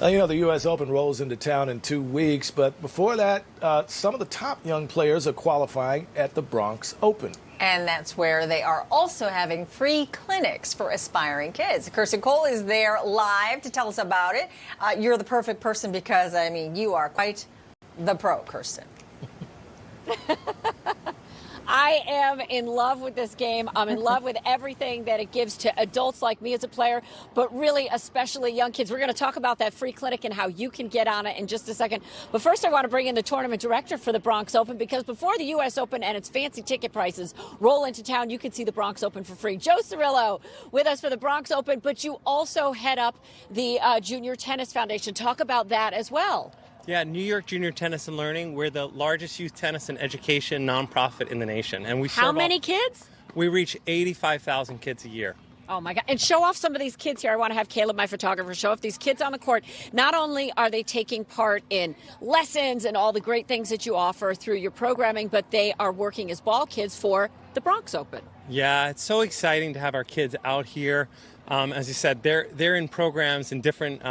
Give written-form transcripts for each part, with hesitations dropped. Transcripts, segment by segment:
You know, the U.S. Open rolls into town in 2 weeks, but before that, some of the top young players are qualifying at the Bronx Open. And that's where they are also having free clinics for aspiring kids. Kirsten Cole is there live to tell us about it. You're the perfect person because, I mean, you are quite the pro, Kirsten. I am in love with this game. I'm in love with everything that it gives to adults like me as a player, but really especially young kids. We're going to talk about that free clinic and how you can get on it in just a second. But first, I want to bring in the tournament director for the Bronx Open, because before the U.S. Open and its fancy ticket prices roll into town, you can see the Bronx Open for free. Joe Cirillo with us for the Bronx Open, but you also head up the Junior Tennis Foundation. Talk about that as well. Yeah, New York Junior Tennis and Learning. We're the largest youth tennis and education nonprofit in the nation. And we How many kids? We reach 85,000 kids a year. Oh, my God. And show off some of these kids here. I want to have Caleb, my photographer, show off these kids on the court. Not only are they taking part in lessons and all the great things that you offer through your programming, but they are working as ball kids for the Bronx Open. Yeah, it's so exciting to have our kids out here. As you said, they're in programs in different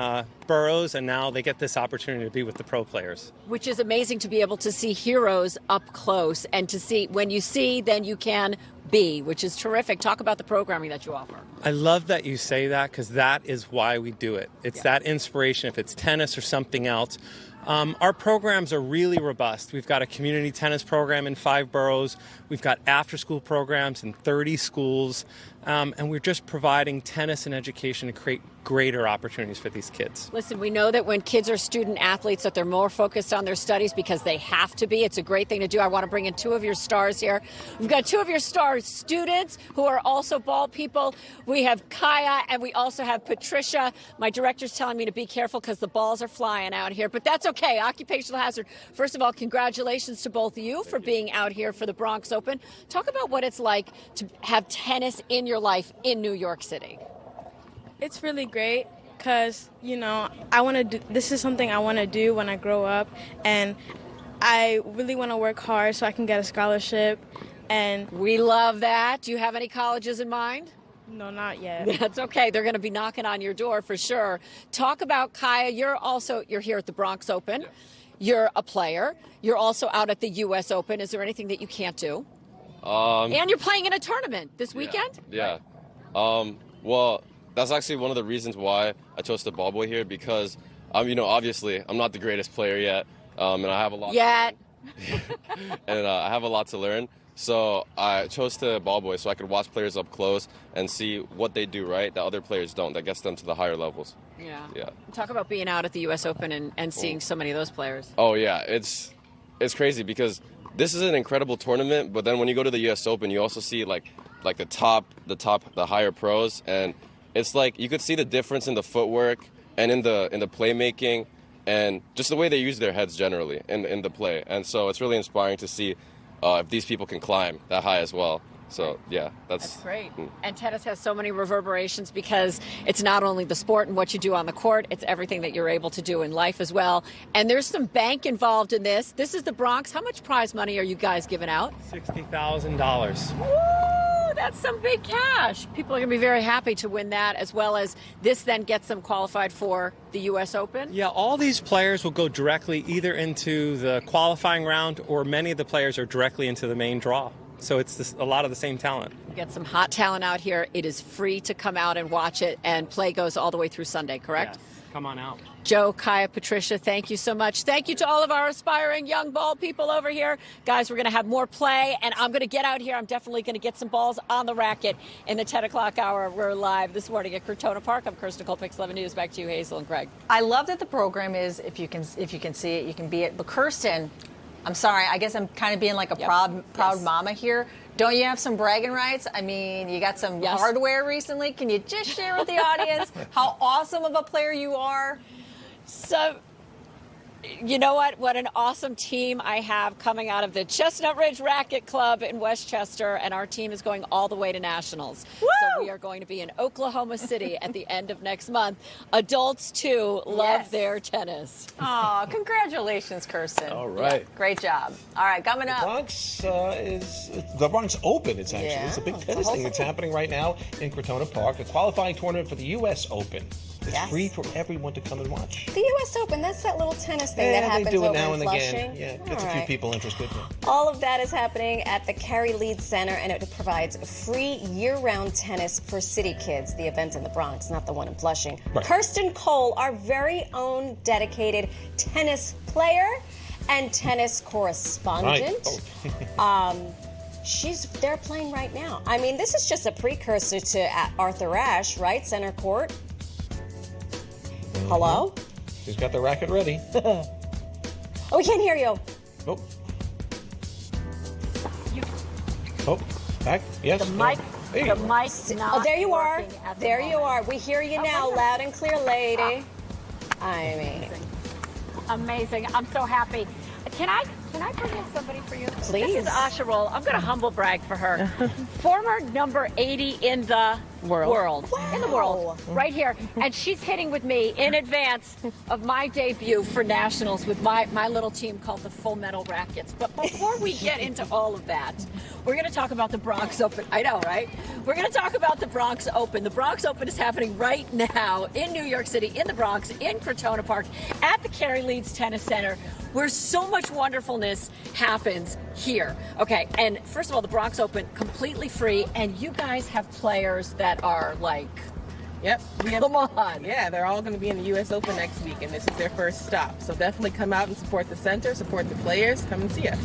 boroughs, and now they get this opportunity to be with the pro players. Which is amazing, to be able to see heroes up close and to see when you see, then you can be, which is terrific. Talk about the programming that you offer. I love that you say that, because that is why we do it. It's that inspiration, if it's tennis or something else. Our programs are really robust. We've got a community tennis program in 5 boroughs. We've got after-school programs in 30 schools. And we're just providing tennis and education to create greater opportunities for these kids. Listen, we know that when kids are student athletes that they're more focused on their studies because they have to be. It's a great thing to do. I want to bring in 2 of your stars here. We've got 2 of your star students who are also ball people. We have Kaya and we also have Patricia. My director's telling me to be careful because the balls are flying out here, but that's okay. Occupational hazard. First of all, congratulations to both of you for being out here for the Bronx Open. Talk about what it's like to have tennis in your life in New York City. It's really great because, you know, this is something I want to do when I grow up, and I really want to work hard so I can get a scholarship. And we love that. Do you have any colleges in mind? No, not yet. That's okay. They're going to be knocking on your door for sure. Talk about Kaya. You're here at the Bronx Open. Yeah. You're a player. You're also out at the U.S. Open. Is there anything that you can't do? And you're playing in a tournament this weekend? Yeah. Well, that's actually one of the reasons why I chose to ball boy here, because, you know, obviously I'm not the greatest player yet, and I have a lot. Yet. And I have a lot to learn. So I chose to ball boy so I could watch players up close and see what they do right that other players don't, that gets them to the higher levels. Yeah. Talk about being out at the U.S. Open and seeing so many of those players. Oh, yeah. It's crazy because this is an incredible tournament, but then when you go to the U.S. Open, you also see like the higher pros, and it's like you could see the difference in the footwork and in the playmaking and just the way they use their heads generally in the play. And so it's really inspiring to see if these people can climb that high as well. So, yeah, that's great. And tennis has so many reverberations because it's not only the sport and what you do on the court, it's everything that you're able to do in life as well. And there's some bank involved in this. This is the Bronx. How much prize money are you guys giving out? $60,000. Woo! That's some big cash. People are going to be very happy to win that, as well as this then gets them qualified for the U.S. Open. Yeah, all these players will go directly either into the qualifying round, or many of the players are directly into the main draw. So it's a lot of the same talent. You get some hot talent out here. It is free to come out and watch it, and play goes all the way through Sunday, correct? Yes. Come on out. Joe, Kaya, Patricia, thank you so much. Thank you to all of our aspiring young ball people over here. Guys, we're going to have more play, and I'm going to get out here. I'm definitely going to get some balls on the racket in the 10 o'clock hour. We're live this morning at Crotona Park. I'm Kirsten Cole, Pix 11 News. Back to you, Hazel and Greg. I love that the program is, if you can see it, you can be it. But Kirsten, I'm sorry, I guess I'm kind of being like a proud mama here. Don't you have some bragging rights? I mean, you got some hardware recently. Can you just share with the audience how awesome of a player you are? So, you know what? What an awesome team I have coming out of the Chestnut Ridge Racquet Club in Westchester, and our team is going all the way to nationals. Woo! So we are going to be in Oklahoma City at the end of next month. Adults, too, love their tennis. Oh, congratulations, Kirsten. All right. Yeah, great job. All right, coming up. Bronx is the Bronx Open. It's actually it's a big tennis thing that's happening right now in Crotona Park, a qualifying tournament for the U.S. Open. It's free for everyone to come and watch. The U.S. Open, that's that little tennis thing that happens they do it over now in and Flushing. again. Yeah, gets a few people interested. Yeah. All of that is happening at the Cary Leeds Center, and it provides free year-round tennis for city kids. The event in the Bronx, not the one in Flushing. Right. Kirsten Cole, our very own dedicated tennis player and tennis correspondent. Right. She's there playing right now. I mean, this is just a precursor to Arthur Ashe, right? Center court. Hello? She's got the racket ready. Oh, we can't hear you. Oh. Oh, back. Yes. The mic. Hey. The mic's not. Oh, there you are. working at the There moment. you are. We hear you now, loud and clear, lady. I mean, Amazing. I'm so happy. Can I bring in somebody for you? Please. This is Asha Roll. I'm going to humble brag for her. Former number 80 in the world. Wow. In the world. Right here. And she's hitting with me in advance of my debut for nationals with my little team called the Full Metal Rackets. But before we get into all of that, we're going to talk about the Bronx Open. I know, right? We're going to talk about the Bronx Open. The Bronx Open is happening right now in New York City, in the Bronx, in Crotona Park, at the Cary Leeds Tennis Center, where so much wonderfulness happens here. Okay, and first of all, the Bronx Open, completely free, and you guys have players that are like, Yep. come on. Yeah, they're all going to be in the U.S. Open next week, and this is their first stop. So definitely come out and support the center, support the players, come and see us.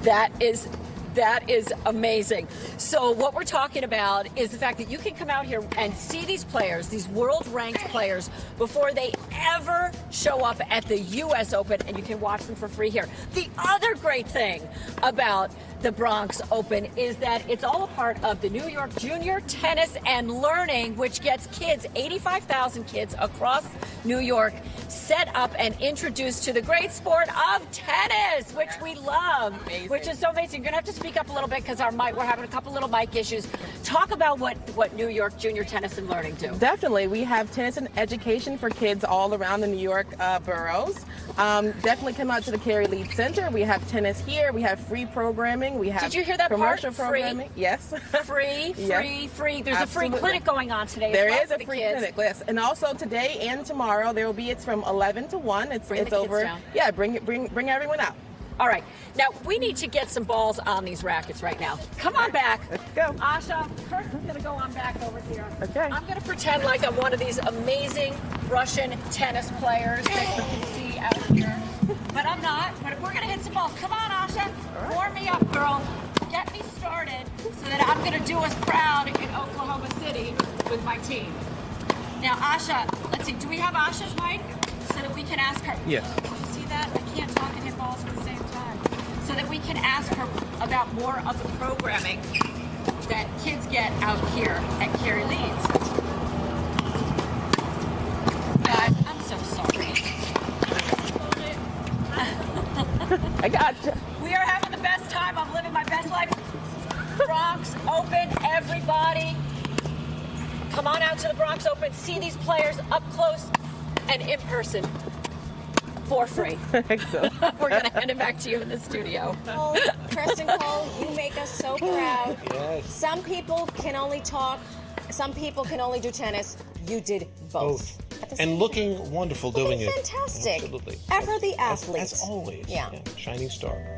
That is amazing. So what we're talking about is the fact that you can come out here and see these players, these world-ranked players, before they ever show up at the U.S. Open, and you can watch them for free here. The other great thing about the Bronx Open is that it's all a part of the New York Junior Tennis and Learning, which gets kids, 85,000 kids across New York, set up and introduced to the great sport of tennis, which we love, which is so amazing. You're going to have to speak up a little bit because we're having a couple little mic issues. Talk about what New York Junior Tennis and Learning do. Definitely. We have tennis and education for kids all around the New York boroughs. Definitely come out to the Cary Leeds Center. We have tennis here. We have free programming. We have Did you hear that commercial part? programming. Free? Yes. Free. There's a free clinic going on today. There is a free clinic, yes. And also today and tomorrow there will be. It's from 11 to 1. It's over. Down. Yeah, bring everyone out. All right. Now, we need to get some balls on these rackets right now. Come on back. Let's go. Asha, first I'm going to go on back over here. Okay. I'm going to pretend like I'm one of these amazing Russian tennis players that you can see out here. But I'm not. But we're going to hit some balls. Come on, Asha. Right. Warm me up, girl. Get me started so that I'm going to do us proud in Oklahoma City with my team. Now, Asha, let's see. Do we have Asha's mic so that we can ask her? Yes. You see that? I can't talk and hit balls at the same time. So that we can ask her about more of the programming that kids get out here at Cary Leeds. Guys, I'm so sorry. I got you. We are having the best time. I'm living my best life. Bronx Open, everybody. Come on out to the Bronx Open. See these players up close and in person for free. We're going to hand it back to you in the studio. Oh, Kirsten Cole, you make us so proud. Yes. Some people can only talk. Some people can only do tennis. You did both. And looking wonderful doing it. Fantastic. Absolutely. Ever the athlete. As always. Yeah. Shining star.